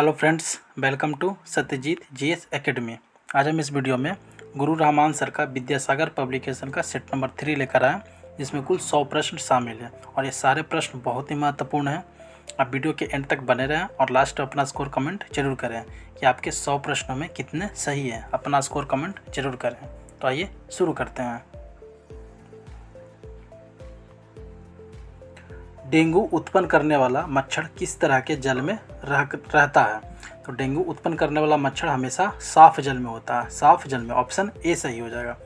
Hello friends, welcome to Satyajit GS academy. आज हम इस वीडियो में गुरु रहमान सर का विद्यासागर पब्लिकेशन का सेट नंबर 3 लेकर आए, जिसमें कुल 100 प्रश्न शामिल हैं और ये सारे प्रश्न बहुत ही महत्वपूर्ण हैं। आप वीडियो के एंड तक बने रहें और लास्ट में अपना स्कोर कमेंट जरूर करें कि आपके 100 प्रश्नों में कितने सही हैं। अपना स्कोर कमेंट जरूर करें। तो आइए शुरू करते हैं। डेंगू उत्पन्न करने वाला मच्छर किस तरह के जल में रहता है? तो डेंगू उत्पन्न करने वाला मच्छर हमेशा साफ जल में होता है। साफ जल में, ऑप्शन ए सही हो जाएगा।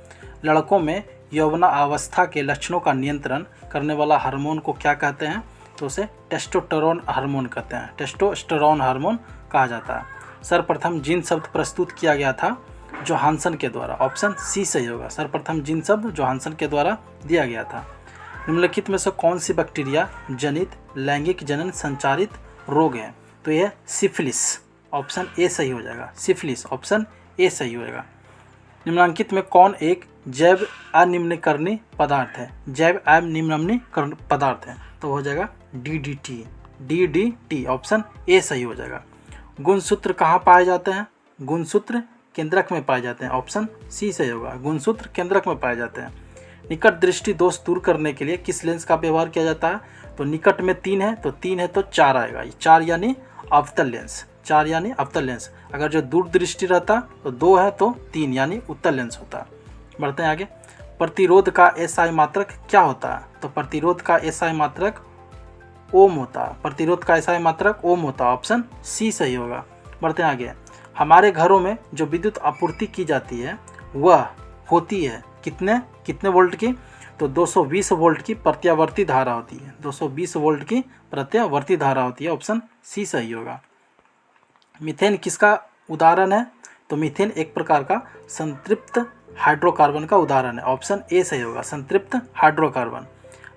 लड़कों में यौवनावस्था के लक्षणों का नियंत्रण करने वाला हार्मोन को क्या कहते हैं? तो उसे टेस्टोस्टेरोन हार्मोन कहते हैं। टेस्टोस्टेरोन हार्मोन कहा जाता है। सर्वप्रथम जीन शब्द प्रस्तुत किया गया था जोहानसन के द्वारा। ऑप्शन सी सही होगा। सर्वप्रथम जीन शब्द जोहानसन के द्वारा दिया गया था। निम्नलिखित में से कौन सी बैक्टीरिया जनित लैंगिक जनन संचारित रोग है? तो यह सिफिलिस। ऑप्शन ए सही हो जाएगा। सिफिलिस, ऑप्शन ए सही होगा। निम्नलिखित में कौन एक जैव अनिम्नकरणीय पदार्थ है? जैव अनिम्नकरणीय पदार्थ है तो हो जाएगा डीडीटी। डीडीटी, ऑप्शन ए सही हो जाएगा। गुणसूत्र कहाँ पाए जाते हैं? गुणसूत्र केंद्रक में पाए जाते हैं। ऑप्शन सी सही होगा। गुणसूत्र केंद्रक में पाए जाते हैं। निकट दृष्टि दोष दूर करने के लिए किस लेंस का व्यवहार किया जाता है? तो निकट में 3 है तो 3 है तो 4 आएगा। 4 यानी अवतल लेंस। 4 यानी अवतल लेंस। अगर जो दूर दृष्टि रहता तो 2 है तो 3 यानी उत्तल लेंस होता। बढ़ते हैं आगे। प्रतिरोध का एसआई मात्रक क्या होता है? तो प्रतिरोध का एसआई मात्रक ओम होता है। प्रतिरोध का एसआई मात्रक ओम होता है। ऑप्शन सी सही होगा। बढ़ते हैं आगे। हमारे घरों में जो विद्युत आपूर्ति की जाती है वह होती है कितने वोल्ट की? तो 220 वोल्ट की प्रत्यावर्ती धारा होती है। 220 वोल्ट की प्रत्यावर्ती धारा होती है। ऑप्शन सी सही होगा। मीथेन किसका उदाहरण है? तो मीथेन एक प्रकार का संतृप्त हाइड्रोकार्बन का उदाहरण है। ऑप्शन ए सही होगा। संतृप्त हाइड्रोकार्बन।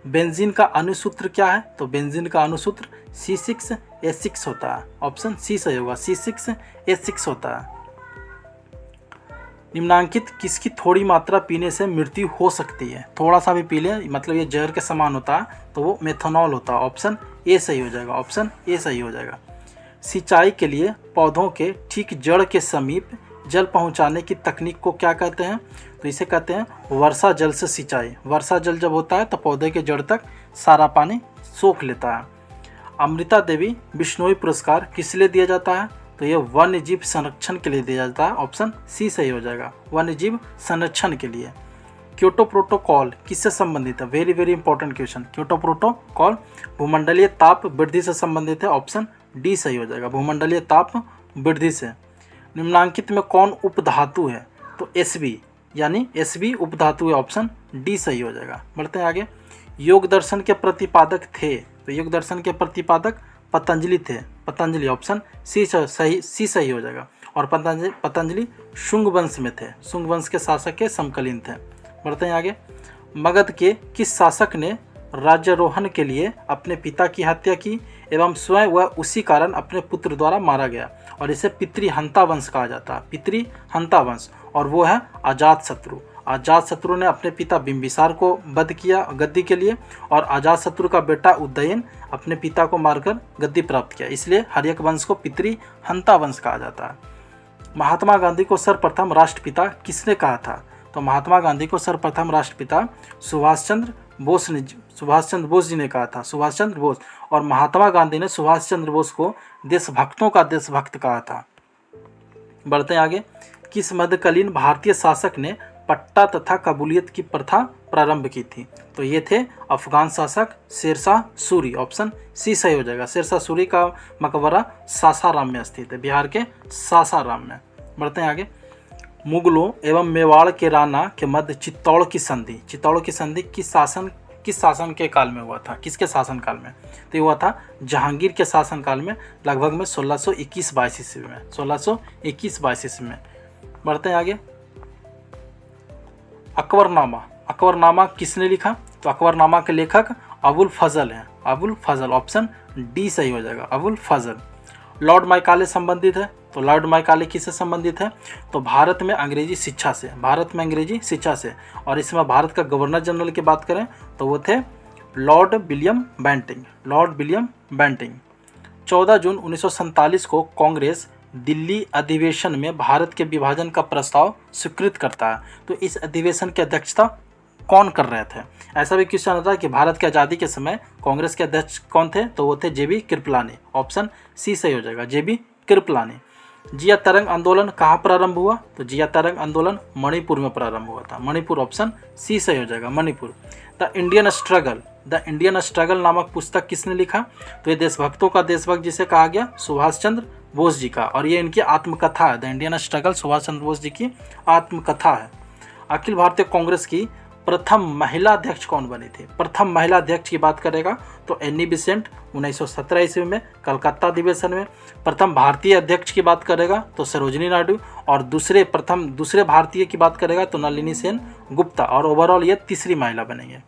बेंजीन का अणुसूत्र क्या है? तो बेंजीन का अणुसूत्र C6H6 होता है। ऑप्शन सी सही होगा। C6H6 होता है। निम्नांकित किसकी थोड़ी मात्रा पीने से मृत्यु हो सकती है? थोड़ा सा भी पी ले, मतलब ये जहर के समान होता है तो वो मेथनॉल होता है। ऑप्शन ए सही हो जाएगा। ऑप्शन ए सही हो जाएगा। सिंचाई के लिए पौधों के ठीक जड़ के समीप जल पहुंचाने की तकनीक को क्या कहते हैं? तो इसे कहते हैं वर्षा जल से सिंचाई। वर्षा जल जब होता है तो पौधे के जड़ तक सारा पानी सोख लेता है। अमृता देवी बिश्नोई पुरस्कार किस लिए दिया जाता है? तो ये वन्य जीव संरक्षण के लिए दिया जाता है। ऑप्शन सी सही हो जाएगा। वन्य जीव संरक्षण के लिए। क्योटो प्रोटोकॉल किससे संबंधित है? Very very important question. Kyoto protocol भूमंडलीय ताप वृद्धि से संबंधित है। ऑप्शन डी सही हो जाएगा। भूमंडलीय ताप वृद्धि से। निम्नांकित में कौन उपधातु है? तो Sb यानी Sb उपधातु है। ऑप्शन डी सही हो जाएगा। बढ़ते हैं आगे। योग दर्शन के प्रतिपादक थे? तो योग दर्शन के प्रतिपादक पतंजलि थे। पतंजलि, ऑप्शन सी सही हो जाएगा। और पतंजलि शुंग वंश में थे। शुंग वंश के शासक के समकालीन थे। बढ़ते हैं आगे। मगध के किस शासक ने राज्यारोहण के लिए अपने पिता की हत्या की एवं स्वयं वह उसी कारण अपने पुत्र द्वारा मारा गया? और इसे पितृहंता वंश कहा जाता है। पितृहंता वंश। और वो है अजातशत्रु। अजातशत्रु ने अपने पिता बिंबिसार को वध किया गद्दी के लिए, और अजातशत्रु का बेटा उदयन अपने पिता को मारकर गद्दी प्राप्त किया। इसलिए हर्यक वंश को पितृहंता वंश कहा जाता है। महात्मा गांधी को सर्वप्रथम राष्ट्रपिता किसने कहा था? तो महात्मा गांधी को सर्वप्रथम राष्ट्रपिता सुभाष चंद्र बोस जी ने कहा था। सुभाष चंद्र बोस। और महात्मा गांधी ने सुभाष चंद्र बोस को देशभक्तों का देशभक्त कहा था। बढ़ते हैं आगे। किस मध्यकालीन भारतीय शासक ने पट्टा तथा कबूलियत की प्रथा प्रारंभ की थी? तो ये थे अफगान शासक शेरशाह सूरी। ऑप्शन सी सही हो जाएगा। शेरशाह सूरी का मकबरा सासाराम में स्थित है, बिहार के सासाराम में। बढ़ते हैं आगे। मुगलों एवं मेवाड़ के राणा के मध्य चित्तौड़ की संधि किस शासन के काल में हुआ था? किसके शासन काल में? तो ये हुआ था जहांगीर के शासन काल में, लगभग में 1621-22 ईस्वी में। 1621-22 ईस्वी में। बढ़ते हैं आगे। अकबरनामा किसने लिखा? तो अकबरनामा के लेखक अबुल फजल हैं। अबुल फजल, ऑप्शन डी सही हो जाएगा। अबुल फजल। लॉर्ड माइकाले संबंधित है? तो लॉर्ड माइकाले किससे संबंधित है? तो भारत में अंग्रेजी शिक्षा से। और इसमें भारत का गवर्नर जनरल की बात करें तो वो थे लॉर्ड विलियम बेंटिंग। 14 जून 1947 को कांग्रेस दिल्ली अधिवेशन में भारत के विभाजन का प्रस्ताव स्वीकृत करता है। तो इस अधिवेशन की अध्यक्षता कौन कर रहे थे? ऐसा भी क्वेश्चन आता है कि भारत की आज़ादी के समय कांग्रेस के अध्यक्ष कौन थे? तो वो थे जेबी कृपलानी। ऑप्शन सी सही हो जाएगा, जेबी कृपलानी। जिया तरंग आंदोलन कहाँ प्रारंभ हुआ? तो जिया तरंग आंदोलन मणिपुर में प्रारंभ हुआ था। मणिपुर, ऑप्शन सी सही हो जाएगा, मणिपुर। द इंडियन स्ट्रगल नामक पुस्तक किसने लिखा? तो ये देशभक्तों का देशभक्त जिसे कहा गया सुभाष चंद्र बोस जी का, और ये इनकी आत्मकथा है। The Indian struggle Subhash Chandra Bose ji की आत्मकथा है। अखिल भारतीय कांग्रेस की प्रथम महिला अध्यक्ष कौन बनी थी? प्रथम महिला अध्यक्ष की बात करेगा तो एनी बेसेंट 1917 ईस्वी में कलकत्ता अधिवेशन में। प्रथम भारतीय अध्यक्ष की बात करेगा तो सरोजिनी नायडू, और दूसरे भारतीय की बात करेगा तो नलिनी सेन गुप्ता, और ओवरऑल ये तीसरी महिला बनेंगे।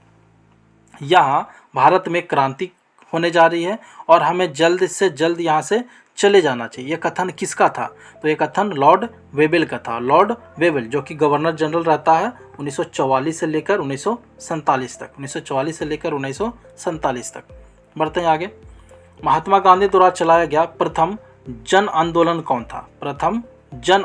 यहाँ भारत में क्रांति होने जा रही है और हमें जल्द से जल्द यहाँ से चले जाना चाहिए। ये कथन किसका था? तो ये कथन लॉर्ड वेबल का था। लॉर्ड वेबल जो कि गवर्नर जनरल रहता है 1944 से लेकर 1947 तक, 1944 से लेकर 1947 तक। बढ़ते हैं आगे। महात्मा गांधी द्वारा चलाया गया प्रथम जन आंदोलन कौन था? प्रथम जन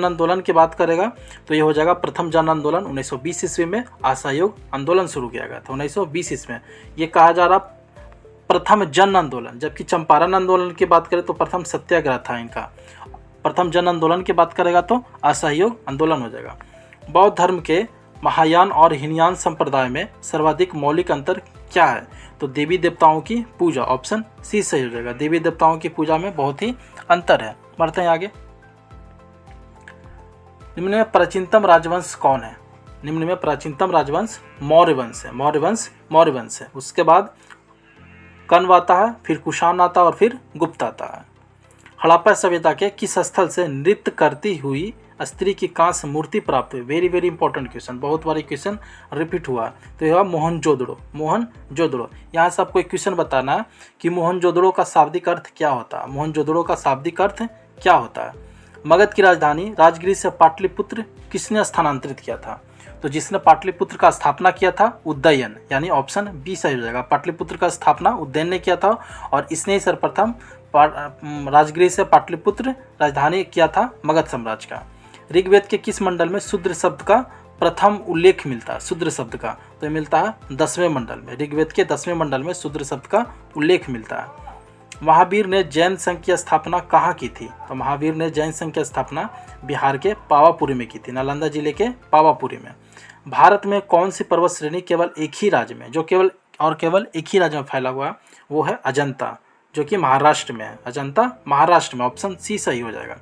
आंदोलन की बात करेगा तो ये हो जाएगा प्रथम जन आंदोलन 1920 ईस्वी में असहयोग आंदोलन शुरू किया गया था 1920 ईस्वी में। ये कहा जा रहा प्रथम जन आंदोलन, जबकि चंपारण आंदोलन की बात करें तो प्रथम सत्याग्रह था इनका। प्रथम जन आंदोलन की बात करेगा तो असहयोग आंदोलन हो जाएगा। बौद्ध धर्म के महायान और हीनयान संप्रदाय में सर्वाधिक मौलिक अंतर क्या है? तो देवी देवताओं की पूजा, ऑप्शन सी सही हो जाएगा। देवी देवताओं की पूजा में बहुत ही अंतर है। बढ़ते हैं आगे। निम्न में प्राचीनतम राजवंश कौन है? निम्न में प्राचीनतम राजवंश मौर्य वंश है। मौर्य वंश है। उसके बाद कण्व आता है, फिर कुषाण आता है और फिर गुप्त आता है। हड़प्पा सभ्यता के किस स्थल से नृत्य करती हुई स्त्री की कांस्य मूर्ति प्राप्त हुई? वेरी वेरी इंपॉर्टेंट क्वेश्चन, बहुत बार क्वेश्चन रिपीट हुआ। तो यह मोहनजोदड़ो। यहाँ से आपको एक क्वेश्चन बताना है कि मोहनजोदड़ो का शाब्दिक अर्थ क्या होता है? मोहनजोदड़ो का शाब्दिक अर्थ क्या होता है? मगध की राजधानी राजगिरी से पाटलिपुत्र किसने स्थानांतरित किया था? तो जिसने पाटलिपुत्र का स्थापना किया था उदयन, यानी ऑप्शन बी सही हो जाएगा। पाटलिपुत्र का स्थापना उदयन ने किया था और इसने ही सर्वप्रथम राजगिरी से पाटलिपुत्र राजधानी किया था मगध साम्राज्य का। ऋग्वेद के किस मंडल में शूद्र शब्द का प्रथम उल्लेख मिलता है? शूद्र शब्द का तो ये मिलता है 10वें मंडल में। ऋग्वेद के 10वें मंडल में शूद्र शब्द का उल्लेख मिलता है। महावीर ने जैन संघ की स्थापना कहाँ की थी? तो महावीर ने जैन संघ की स्थापना बिहार के पावापुरी में की थी, नालंदा जिले के पावापुरी में। भारत में कौन सी पर्वत श्रेणी केवल एक ही राज्य में, जो केवल एक ही राज्य में फैला हुआ है, वो है अजंता, जो कि महाराष्ट्र में है। अजंता महाराष्ट्र में, ऑप्शन सी सही हो जाएगा।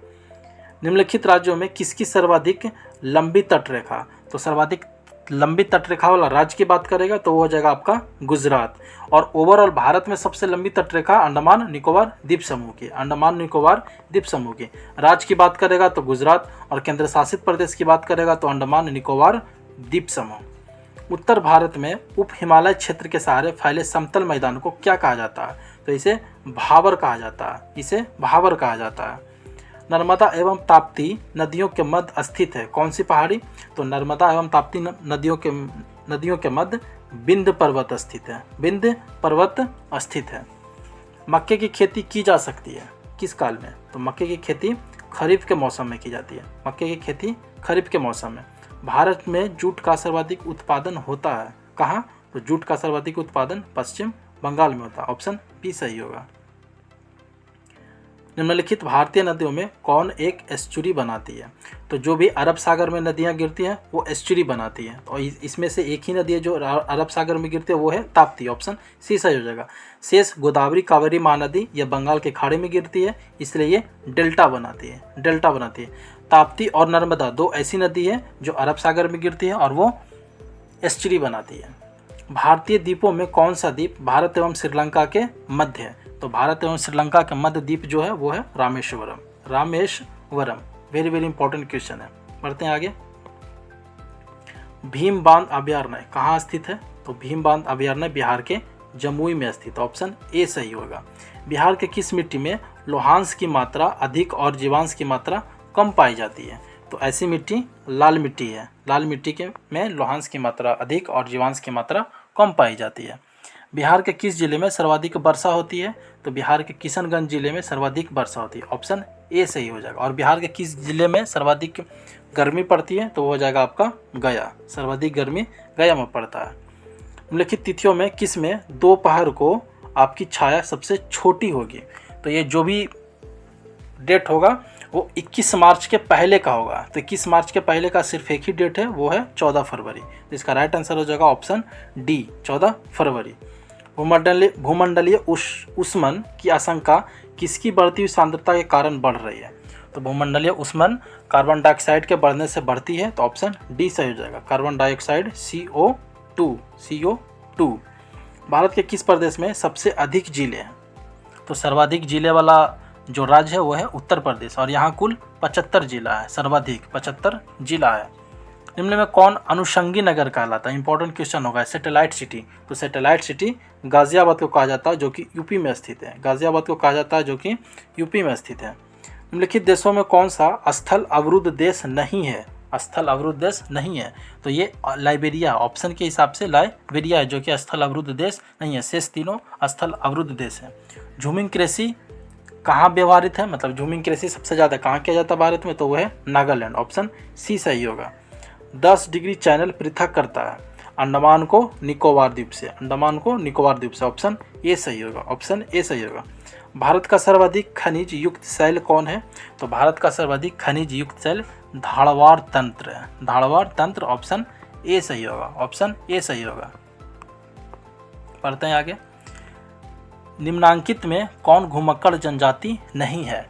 निम्नलिखित राज्यों में किसकी सर्वाधिक लंबी तटरेखा? तो सर्वाधिक लंबी तटरेखा वाला राज्य की बात करेगा तो वो हो जाएगा आपका गुजरात। और ओवरऑल भारत में सबसे लंबी तटरेखा अंडमान निकोबार द्वीप समूह की, अंडमान निकोबार द्वीप समूह की। राज्य की बात करेगा तो गुजरात, और केंद्र शासित प्रदेश की बात करेगा तो अंडमान निकोबार द्वीप समूह। उत्तर भारत में उप हिमालय क्षेत्र के सहारे फैले समतल मैदान को क्या कहा जाता है? तो इसे भावर कहा जाता है। नर्मदा एवं ताप्ती नदियों के मध्य स्थित है कौन सी पहाड़ी? तो नर्मदा एवं ताप्ती नदियों के मध्य विंध्य पर्वत स्थित है। मक्के की खेती की जा सकती है किस काल में? तो मक्के की खेती खरीफ के मौसम में की जाती है। मक्के की खेती खरीफ के मौसम में। भारत में जूट का सर्वाधिक उत्पादन होता है कहाँ? तो जूट का सर्वाधिक उत्पादन पश्चिम बंगाल में होता है। ऑप्शन बी सही होगा। निम्नलिखित भारतीय नदियों में कौन एक एस्चुरी बनाती है? तो जो भी अरब सागर में नदियां गिरती हैं वो एस्चुरी बनाती हैं, और इसमें से एक ही नदी है जो अरब सागर में गिरती है, वो है ताप्ती। ऑप्शन सी सही हो जाएगा। शेष गोदावरी कावेरी महानदी यह बंगाल के खाड़ी में गिरती है, इसलिए ये डेल्टा बनाती है। ताप्ती और नर्मदा दो ऐसी नदी है जो अरब सागर में गिरती है और वो एस्चुरी बनाती है। भारतीय द्वीपों में कौन सा द्वीप भारत एवं श्रीलंका के मध्य है? तो भारत एवं श्रीलंका के मध्य द्वीप जो है वो है Rameswaram. Very very important question है। बढ़ते हैं आगे। भीम बांध अभयारण्य कहाँ स्थित है? तो भीम बांध अभयारण्य बिहार के जमुई में स्थित। ऑप्शन ए सही होगा। बिहार के किस मिट्टी में लोहांश की मात्रा अधिक और जीवांश की मात्रा कम पाई जाती है? तो ऐसी मिट्टी लाल मिट्टी है। लाल मिट्टी के में लोहांश की मात्रा अधिक और जीवांश की मात्रा कम पाई जाती है। बिहार के किस जिले में सर्वाधिक वर्षा होती है? तो बिहार के किशनगंज जिले में सर्वाधिक वर्षा होती है, ऑप्शन ए सही हो जाएगा। और बिहार के किस जिले में सर्वाधिक गर्मी पड़ती है? तो वो हो जाएगा आपका गया, सर्वाधिक गर्मी गया में पड़ता है। निम्नलिखित तिथियों में किस में दोपहर को आपकी छाया सबसे छोटी होगी? तो ये जो भी डेट होगा वो 21 मार्च के पहले का होगा। तो 21 मार्च के पहले का सिर्फ एक ही डेट है, वो है 14 फरवरी। इसका राइट आंसर हो जाएगा ऑप्शन डी, 14 फरवरी। भूमंडलीय ऊष्मन की आशंका किसकी बढ़ती हुई सांद्रता के कारण बढ़ रही है? तो भूमंडलीय ऊष्मन कार्बन डाइऑक्साइड के बढ़ने से बढ़ती है, तो ऑप्शन डी सही हो जाएगा, कार्बन डाइऑक्साइड CO2। भारत के किस प्रदेश में सबसे अधिक जिले हैं? तो सर्वाधिक जिले वाला जो राज्य है वो है उत्तर प्रदेश, और यहाँ कुल 75 जिला है, सर्वाधिक 75 जिला है। निम्न में कौन अनुषंगी नगर कहलाता है? इंपॉर्टेंट क्वेश्चन होगा। सैटेलाइट सिटी, तो सैटेलाइट सिटी गाजियाबाद को कहा जाता है जो कि यूपी में स्थित है, गाजियाबाद को कहा जाता है जो कि यूपी में स्थित है। निम्नलिखित देशों में कौन सा स्थल अवरुद्ध देश नहीं है? स्थल अवरुद्ध देश नहीं है, तो ये लाइबेरिया, ऑप्शन के हिसाब से लाइबेरिया है जो कि स्थल अवरुद्ध देश नहीं है। शेष तीनों स्थल अवरुद्ध देश है। झूमिंग कृषि कहाँ व्यवहारित है? मतलब झूमिंग कृषि सबसे ज़्यादा कहाँ किया जाता है भारत में? तो वो है नागालैंड, ऑप्शन सी सही होगा। 10 डिग्री चैनल पृथक करता है अंडमान को निकोबार द्वीप से, अंडमान को निकोबार द्वीप से, ऑप्शन ए सही होगा, ऑप्शन ए सही होगा। भारत का सर्वाधिक खनिज युक्त शैल कौन है? तो भारत का सर्वाधिक खनिज युक्त शैल धारवाड़ तंत्र है, धारवाड़ तंत्र, ऑप्शन ए सही होगा, ऑप्शन ए सही होगा। पढ़ते हैं आगे। निम्नांकित में कौन घुमक्कड़ जनजाति नहीं है?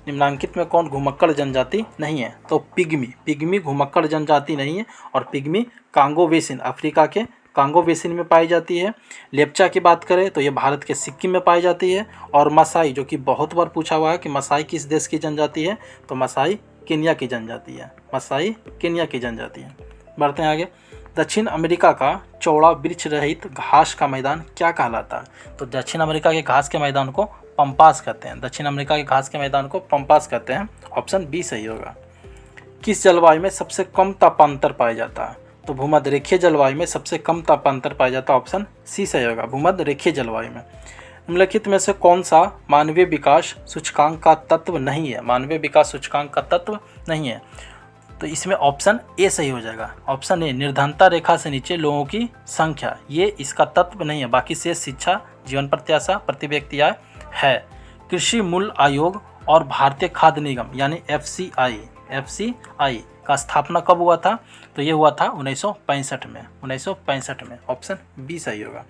निम्नांकित में कौन घुमक्कड़ जनजाति नहीं है? तो पिग्मी घुमक्कड़ जनजाति नहीं है, और पिग्मी कांगो बेसिन, अफ्रीका के कांगो बेसिन में पाई जाती है। लेप्चा की बात करें तो ये भारत के सिक्किम में पाई जाती है। और मसाई, जो कि बहुत बार पूछा हुआ है कि मसाई किस देश की जनजाति है, तो मसाई केन्या की जनजाति है, मसाई केन्या की जनजाति है। बढ़ते हैं आगे। दक्षिण अमेरिका का चौड़ा वृक्ष रहित घास का मैदान क्या कहलाता है? तो दक्षिण अमेरिका के घास के मैदान को पंपास कहते हैं, दक्षिण अमेरिका के घास के मैदान को पंपास कहते हैं, ऑप्शन बी सही होगा। किस जलवायु में सबसे कम तापांतर पाया जाता है? तो भूमध्य रेखीय जलवायु में सबसे कम तापांतर पाया जाता है, ऑप्शन सी सही होगा, भूमध्य रेखीय जलवायु में। निम्नलिखित में से कौन सा मानवीय विकास सूचकांक का तत्व नहीं है? मानवीय विकास सूचकांक का तत्व नहीं है, तो इसमें ऑप्शन ए सही हो जाएगा, ऑप्शन ए, निर्धनता रेखा से नीचे लोगों की संख्या, ये इसका तत्व नहीं है। बाकी से शिक्षा, जीवन प्रत्याशा, प्रति व्यक्ति आय है। कृषि मूल्य आयोग और भारतीय खाद्य निगम यानी FCI का स्थापना कब हुआ था? तो ये हुआ था 1965 में, 1965 में, ऑप्शन बी सही होगा।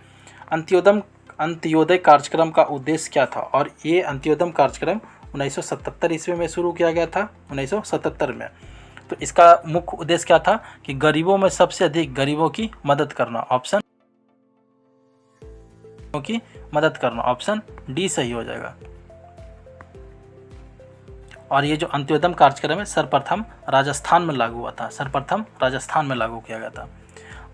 अंत्योदय कार्यक्रम का उद्देश्य क्या था? और ये अंत्योदय कार्यक्रम 1977 ईस्वी में शुरू किया गया था, 1977 में। तो इसका मुख्य उद्देश्य क्या था कि गरीबों में सबसे अधिक गरीबों की मदद करना, ऑप्शन की मदद करना, ऑप्शन डी सही हो जाएगा। और ये जो अंत्योदय कार्यक्रम है सर्वप्रथम राजस्थान में लागू हुआ था, सर्वप्रथम राजस्थान में लागू किया गया था।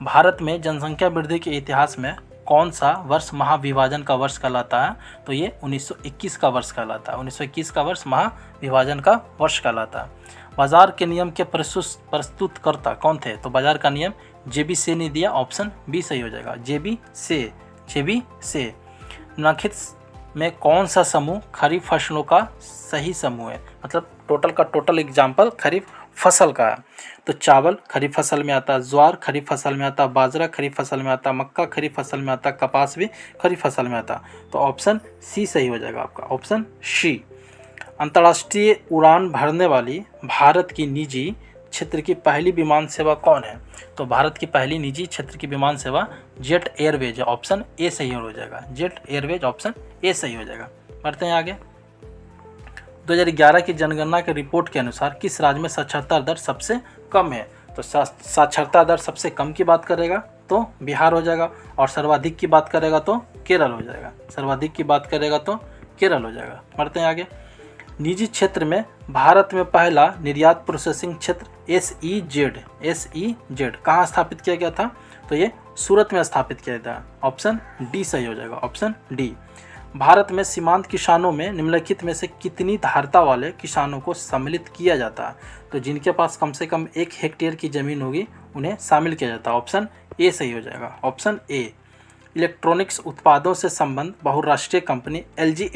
भारत में जनसंख्या वृद्धि के इतिहास में कौन सा वर्ष महाविभाजन का वर्ष कहलाता है? तो ये 1921 का वर्ष कहलाता है, 1921 का वर्ष महाविभाजन का वर्ष कहलाता है। बाजार के नियम के प्रस्तुतकर्ता कौन थे? तो बाजार का नियम JB से ने दिया, ऑप्शन बी सही हो जाएगा, JB से। निम्नलिखित में कौन सा समूह खरीफ फसलों का सही समूह है? मतलब टोटल का टोटल एग्जाम्पल खरीफ फसल का है। तो चावल खरीफ फसल में आता है, ज्वार खरीफ फसल में आता, बाजरा खरीफ फसल में आता, मक्का खरीफ फसल में आता, कपास भी खरीफ फसल में आता। तो ऑप्शन सी सही हो जाएगा आपका, ऑप्शन सी। अंतर्राष्ट्रीय उड़ान भरने वाली भारत की निजी क्षेत्र की पहली विमान सेवा कौन है? तो भारत की पहली निजी क्षेत्र की विमान सेवा जेट एयरवेज है, ऑप्शन ए सही हो जाएगा, जेट एयरवेज, ऑप्शन ए सही हो जाएगा। बढ़ते हैं आगे। 2011 की जनगणना के रिपोर्ट के अनुसार किस राज्य में साक्षरता दर सबसे कम है? तो साक्षरता दर सबसे कम की बात करेगा तो बिहार हो जाएगा, और सर्वाधिक की बात करेगा तो केरल हो जाएगा, सर्वाधिक की बात करेगा तो केरल हो जाएगा। बढ़ते हैं आगे। निजी क्षेत्र में भारत में पहला निर्यात प्रोसेसिंग क्षेत्र SEZ कहाँ स्थापित किया गया था? तो ये सूरत में स्थापित किया गया था, ऑप्शन डी सही हो जाएगा, ऑप्शन डी। भारत में सीमांत किसानों में निम्नलिखित में से कितनी धारता वाले किसानों को सम्मिलित किया जाता है? तो जिनके पास कम से कम 1 हेक्टेयर की ज़मीन होगी उन्हें शामिल किया जाता है, ऑप्शन ए सही हो जाएगा, ऑप्शन ए। इलेक्ट्रॉनिक्स उत्पादों से संबंध बहुराष्ट्रीय कंपनी LG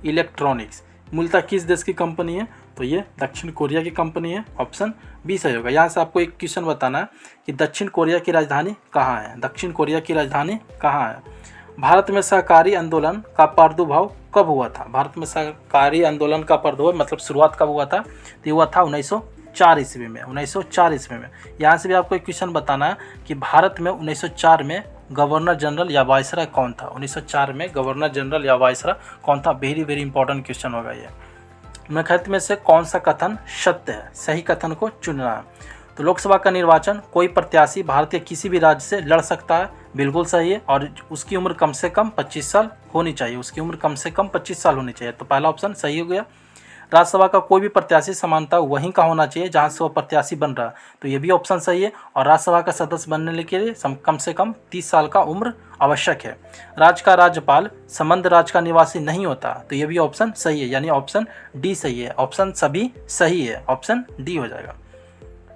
इलेक्ट्रॉनिक्स मूलतः किस देश की कंपनी है? तो ये दक्षिण कोरिया की कंपनी है। ऑप्शन बी सही होगा। यहाँ से आपको एक क्वेश्चन बताना है कि दक्षिण कोरिया की राजधानी कहाँ है? दक्षिण कोरिया की राजधानी कहाँ है? भारत में सहकारी आंदोलन का प्रादुर्भाव कब हुआ था? भारत में सहकारी आंदोलन का प्रादुर्भाव मतलब शुरुआत कब हुआ था? तो ये हुआ था 1904 ईस्वी में। 1904 ईस्वी में। यहाँ से भी आपको एक क्वेश्चन बताना है कि भारत में 1904 में गवर्नर जनरल या वायसराय कौन था? 1904 में गवर्नर जनरल या वायसराय कौन था? वेरी वेरी इंपॉर्टेंट क्वेश्चन होगा ये। निम्नलिखित में से कौन सा कथन सत्य है? सही कथन को चुनना है। तो लोकसभा का निर्वाचन कोई प्रत्याशी भारत के किसी भी राज्य से लड़ सकता है, बिल्कुल सही है। और उसकी उम्र कम से कम 25 साल होनी चाहिए। उसकी उम्र कम से कम 25 साल होनी चाहिए। तो पहला ऑप्शन सही हो गया। राज्यसभा का कोई भी प्रत्याशी समानता वहीं का होना चाहिए जहां से वो प्रत्याशी बन रहा है। तो ये भी ऑप्शन सही है। और राज्यसभा का सदस्य बनने के लिए कम से कम 30 साल का उम्र आवश्यक है। राज्य का राज्यपाल संबंध राज्य का निवासी नहीं होता। तो ये भी ऑप्शन सही है, यानी ऑप्शन डी सही है। ऑप्शन सभी सही है। ऑप्शन डी हो जाएगा।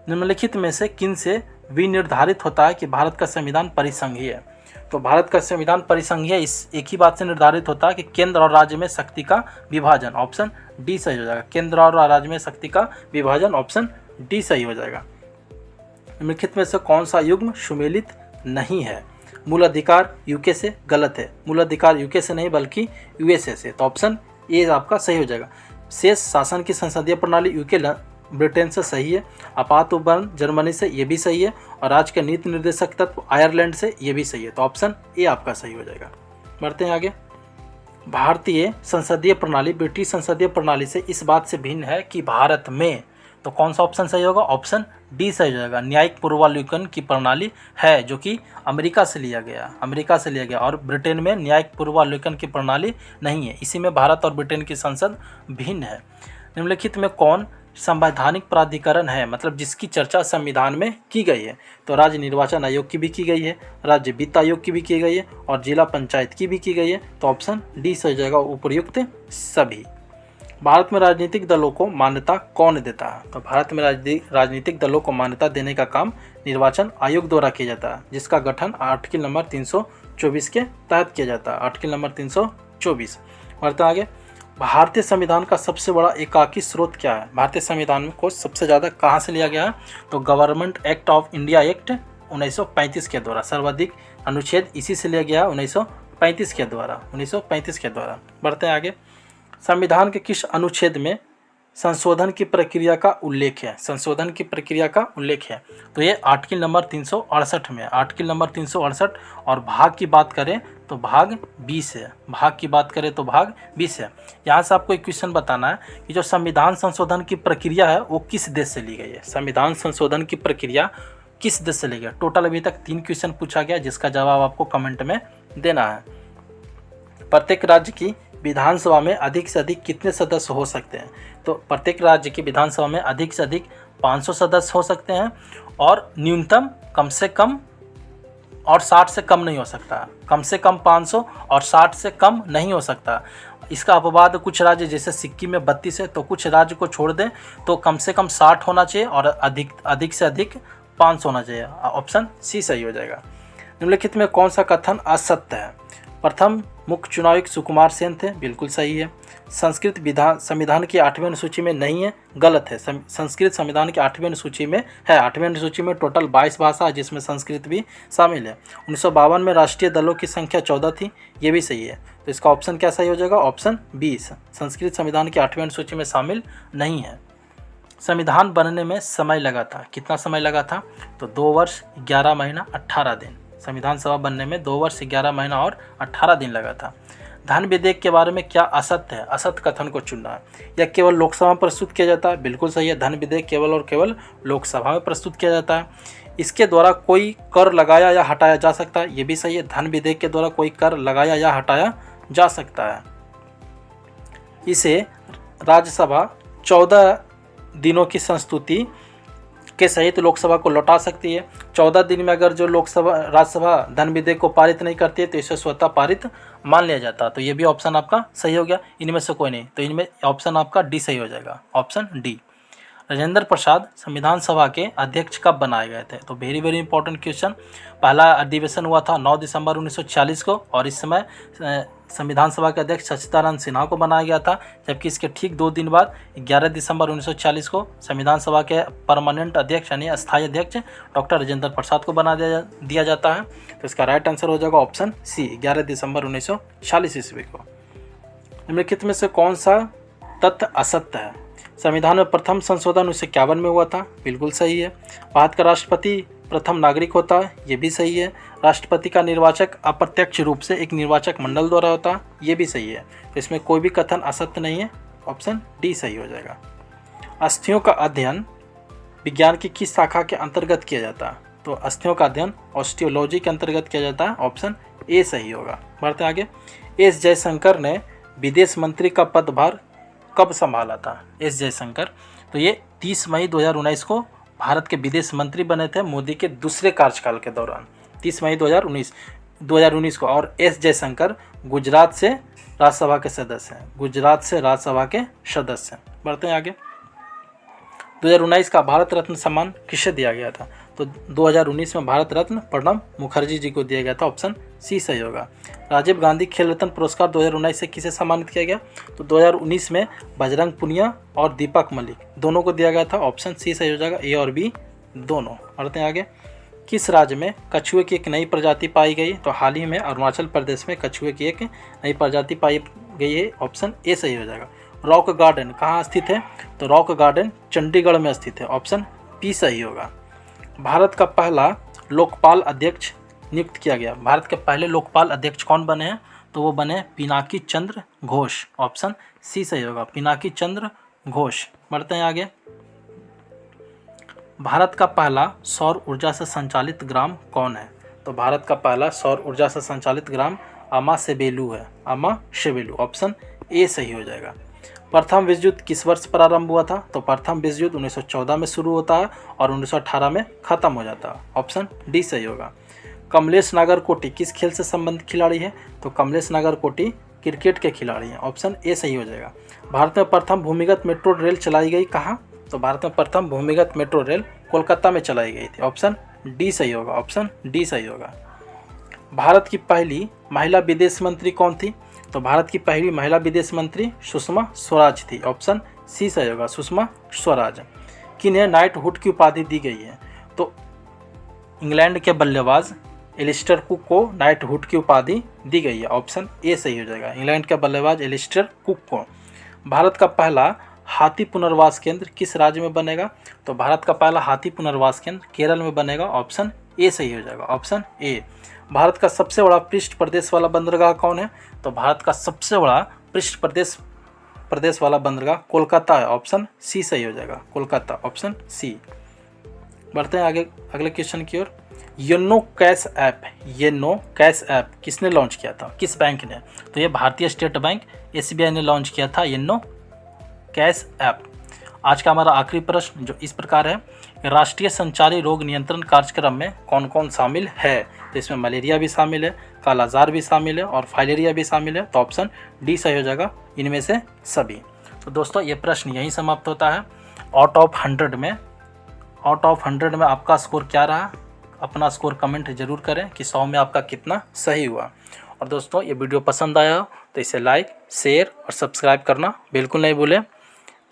निम्नलिखित में से किन से विनिर्धारित होता है कि भारत का संविधान परिसंघीय है? तो भारत का संविधान परिसंघीय इस एक ही बात से निर्धारित होता है कि केंद्र और राज्य में शक्ति का विभाजन। ऑप्शन डी सही हो जाएगा। केंद्र और राज्य में शक्ति का विभाजन, ऑप्शन डी सही हो जाएगा। निम्नलिखित में से कौन सा युग्म सुमेलित नहीं है? मूल अधिकार यूके से, गलत है। मूल अधिकार यूके से नहीं बल्कि यूएसए से। तो ऑप्शन ए आपका सही हो जाएगा। शेष शासन की संसदीय प्रणाली यूके ब्रिटेन से, सही है। आपात उपकरण जर्मनी से, ये भी सही है। और राज्य के नीति निर्देशक तत्व आयरलैंड से, ये भी सही है। तो ऑप्शन ए आपका सही हो जाएगा। बढ़ते हैं आगे। भारतीय संसदीय प्रणाली ब्रिटिश संसदीय प्रणाली से इस बात से भिन्न है कि भारत में, तो कौन सा ऑप्शन सही होगा? ऑप्शन डी सही हो जाएगा। न्यायिक पूर्वावलोकन की प्रणाली है जो कि अमेरिका से लिया गया और ब्रिटेन में न्यायिक पूर्वावलोकन की प्रणाली नहीं है। इसी में भारत और ब्रिटेन की संसद भिन्न है। निम्नलिखित में कौन संवैधानिक प्राधिकरण है, मतलब जिसकी चर्चा संविधान में की गई है? तो राज्य निर्वाचन आयोग की भी की गई है, राज्य वित्त आयोग की भी की गई है और जिला पंचायत की भी की गई है। तो ऑप्शन डी सही जाएगा, उपयुक्त सभी। भारत में राजनीतिक दलों को मान्यता कौन देता है? तो भारत में राजनीतिक दलों को मान्यता देने का काम निर्वाचन आयोग द्वारा किया जाता है, जिसका गठन आर्टिकल नंबर 324 के तहत किया जाता है। Article number 324। बढ़ते आगे। भारतीय संविधान का सबसे बड़ा एकाकी स्रोत क्या है? भारतीय संविधान को सबसे ज़्यादा कहाँ से लिया गया है? तो government act of India act 1935 के द्वारा। सर्वाधिक अनुच्छेद इसी से लिया गया है, 1935 के द्वारा। बढ़ते हैं आगे। संविधान के किस अनुच्छेद में संशोधन की प्रक्रिया का उल्लेख है? तो ये आर्टिकल नंबर 368 में। Article number 368। और भाग की बात करें तो भाग 20 है। यहाँ से आपको एक क्वेश्चन बताना है कि जो संविधान संशोधन की प्रक्रिया है वो किस देश से ली गई है? संविधान संशोधन की प्रक्रिया किस देश से ली गई? टोटल अभी तक 3 क्वेश्चन पूछा गया, जिसका जवाब आपको कमेंट में देना है। प्रत्येक राज्य की विधानसभा में अधिक से अधिक कितने सदस्य हो सकते हैं? तो प्रत्येक राज्य की विधानसभा में अधिक से अधिक 500 सदस्य हो सकते हैं और न्यूनतम कम से कम और 60 से कम नहीं हो सकता। कम से कम 500 और 60 से कम नहीं हो सकता। इसका अपवाद कुछ राज्य जैसे सिक्किम में 32 है, तो कुछ राज्य को छोड़ दें तो कम से कम 60 होना चाहिए और अधिक से अधिक 500 होना चाहिए। ऑप्शन सी सही हो जाएगा। निम्नलिखित में कौन सा कथन असत्य है? प्रथम मुख्य चुनाव आयुक्त सुकुमार सेन थे, बिल्कुल सही है। संस्कृत संविधान की 8वीं अनुसूची में नहीं है, गलत है। संस्कृत संविधान की 8वीं अनुसूची में है। 8वीं अनुसूची में टोटल 22 भाषा है, जिसमें संस्कृत भी शामिल है। 1952 में राष्ट्रीय दलों की संख्या 14 थी, ये भी सही है। तो इसका ऑप्शन क्या सही हो जाएगा? ऑप्शन 20। संस्कृत संविधान की 8वीं अनुसूची में शामिल नहीं है। संविधान बनने में समय लगा था, कितना समय लगा था? तो 2 वर्ष 11 महीना 18 दिन। संविधान सभा बनने में 2 वर्ष 11 महीना और 18 दिन लगा था। धन विधेयक के बारे में क्या असत्य है? असत्य कथन को चुनना है। यह केवल लोकसभा में प्रस्तुत किया जाता है, बिल्कुल सही है। धन विधेयक केवल और केवल लोकसभा में प्रस्तुत किया जाता है। इसके द्वारा कोई कर लगाया या हटाया जा सकता है, ये भी सही है। धन विधेयक के द्वारा कोई कर लगाया या हटाया जा सकता है। इसे राज्यसभा 14 दिनों की संस्तुति के सहित लोकसभा को लौटा सकती है। 14 दिन में अगर जो राज्यसभा धन विधेयक को पारित नहीं करती है तो इसे स्वतः पारित मान लिया जाता है। तो ये भी ऑप्शन आपका सही हो गया। इनमें से कोई नहीं, तो इनमें ऑप्शन आपका डी सही हो जाएगा, ऑप्शन डी। राजेंद्र प्रसाद संविधान सभा के अध्यक्ष कब बनाए गए थे? तो वेरी वेरी इंपॉर्टेंट क्वेश्चन। पहला अधिवेशन हुआ था 9 दिसंबर 1946 को और इस समय संविधान सभा के अध्यक्ष सच्चिदानंद सिन्हा को बनाया गया था, जबकि इसके ठीक 2 दिन बाद 11 दिसंबर 1946 को संविधान सभा के परमानेंट अध्यक्ष यानी अस्थायी अध्यक्ष डॉक्टर राजेंद्र प्रसाद को बना दिया जाता है। तो इसका राइट आंसर हो जाएगा ऑप्शन सी, 11 दिसंबर 1946 ईस्वी को। निम्नलिखित में से कौन सा तथ्य असत्य है? संविधान में प्रथम संशोधन 1951 में हुआ था, बिल्कुल सही है। भारत का राष्ट्रपति प्रथम नागरिक होता है, ये भी सही है। राष्ट्रपति का निर्वाचक अप्रत्यक्ष रूप से एक निर्वाचक मंडल द्वारा होता है, ये भी सही है। तो इसमें कोई भी कथन असत्य नहीं है, ऑप्शन डी सही हो जाएगा। अस्थियों का अध्ययन विज्ञान की किस शाखा के अंतर्गत किया जाता है? तो अस्थियों का अध्ययन ऑस्टियोलॉजी के अंतर्गत किया जाता है, ऑप्शन ए सही होगा। बढ़ते आगे। एस जयशंकर ने विदेश मंत्री का पदभार कब संभाला था? एस जयशंकर, तो ये 30 मई 2019 को भारत के विदेश मंत्री बने थे मोदी के दूसरे कार्यकाल के दौरान, 30 मई 2019 को। और एस जयशंकर गुजरात से राज्यसभा के सदस्य हैं, गुजरात से राज्यसभा के सदस्य हैं। बढ़ते हैं आगे। 2019 का भारत रत्न सम्मान किसे दिया गया था? तो 2019 में भारत रत्न प्रणब मुखर्जी जी को दिया गया था, ऑप्शन सी सही होगा। राजीव गांधी खेल रत्न पुरस्कार 2019 से किसे सम्मानित किया गया? तो 2019 में बजरंग पुनिया और दीपक मलिक दोनों को दिया गया था, ऑप्शन सी सही हो जाएगा, ए और बी दोनों। बढ़ते हैं आगे। किस राज्य में कछुए की एक नई प्रजाति पाई गई? तो हाल ही में अरुणाचल प्रदेश में कछुए की एक नई प्रजाति पाई गई है, ऑप्शन ए सही हो जाएगा। रॉक गार्डन कहाँ स्थित है? तो रॉक गार्डन चंडीगढ़ में स्थित है, ऑप्शन पी सही होगा। भारत का पहला लोकपाल अध्यक्ष नियुक्त किया गया। भारत के पहले लोकपाल अध्यक्ष कौन बने हैं? तो वो बने पिनाकी चंद्र घोष, ऑप्शन सी सही होगा, पिनाकी चंद्र घोष। बढ़ते हैं आगे। भारत का पहला सौर ऊर्जा से संचालित ग्राम कौन है? तो भारत का पहला सौर ऊर्जा से संचालित ग्राम अमासेबेलू है, अमासेबेलू, ऑप्शन ए सही हो जाएगा। प्रथम विश्व युद्ध किस वर्ष प्रारंभ हुआ था? तो प्रथम विश्व युद्ध 1914 में शुरू होता है और 1918 में खत्म हो जाता है, ऑप्शन डी सही होगा। कमलेश नागरकोटी किस खेल से संबंधित खिलाड़ी है? तो कमलेश नागरकोटी क्रिकेट के खिलाड़ी हैं, ऑप्शन ए सही हो जाएगा। भारत में प्रथम भूमिगत मेट्रो रेल चलाई गई कहाँ? तो भारत में प्रथम भूमिगत मेट्रो रेल कोलकाता में चलाई गई थी, ऑप्शन डी सही होगा, ऑप्शन डी सही होगा। भारत की पहली महिला विदेश मंत्री कौन थी? तो भारत की पहली महिला विदेश मंत्री सुषमा स्वराज थी, ऑप्शन सी सही होगा, सुषमा स्वराज। किन्हें नाइटहुड की उपाधि दी गई है? तो इंग्लैंड के बल्लेबाज एलिस्टर कुक को नाइटहुड की उपाधि दी गई है, ऑप्शन ए सही हो जाएगा, इंग्लैंड के बल्लेबाज एलिस्टर कुक को। भारत का पहला हाथी पुनर्वास केंद्र किस राज्य में बनेगा? तो भारत का पहला हाथी पुनर्वास केंद्र केरल में बनेगा, ऑप्शन ए सही हो जाएगा, ऑप्शन ए। भारत का सबसे बड़ा पृष्ठ प्रदेश वाला बंदरगाह कौन है? तो भारत का सबसे बड़ा पृष्ठ प्रदेश वाला बंदरगाह कोलकाता है, ऑप्शन सी सही हो जाएगा, कोलकाता, ऑप्शन सी। बढ़ते हैं आगे अगले क्वेश्चन की ओर। योनो कैश ऐप किसने लॉन्च किया था? किस बैंक ने? तो ये भारतीय स्टेट बैंक SBI ने लॉन्च किया था योनो कैश ऐप। आज का हमारा आखिरी प्रश्न जो इस प्रकार है, राष्ट्रीय संचारी रोग नियंत्रण कार्यक्रम में कौन कौन शामिल है? तो इसमें मलेरिया भी शामिल है, कालाजार भी शामिल है और फाइलेरिया भी शामिल है, तो ऑप्शन डी सही हो जाएगा इनमें से सभी। तो दोस्तों ये प्रश्न यहीं समाप्त होता है। आउट ऑफ 100 में आपका स्कोर क्या रहा? अपना स्कोर कमेंट जरूर करें कि 100 में आपका कितना सही हुआ। और दोस्तों ये वीडियो पसंद आया हो तो इसे लाइक, शेयर और सब्सक्राइब करना बिल्कुल नहीं भूलें।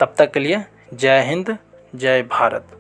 तब तक के लिए जय हिंद, जय भारत।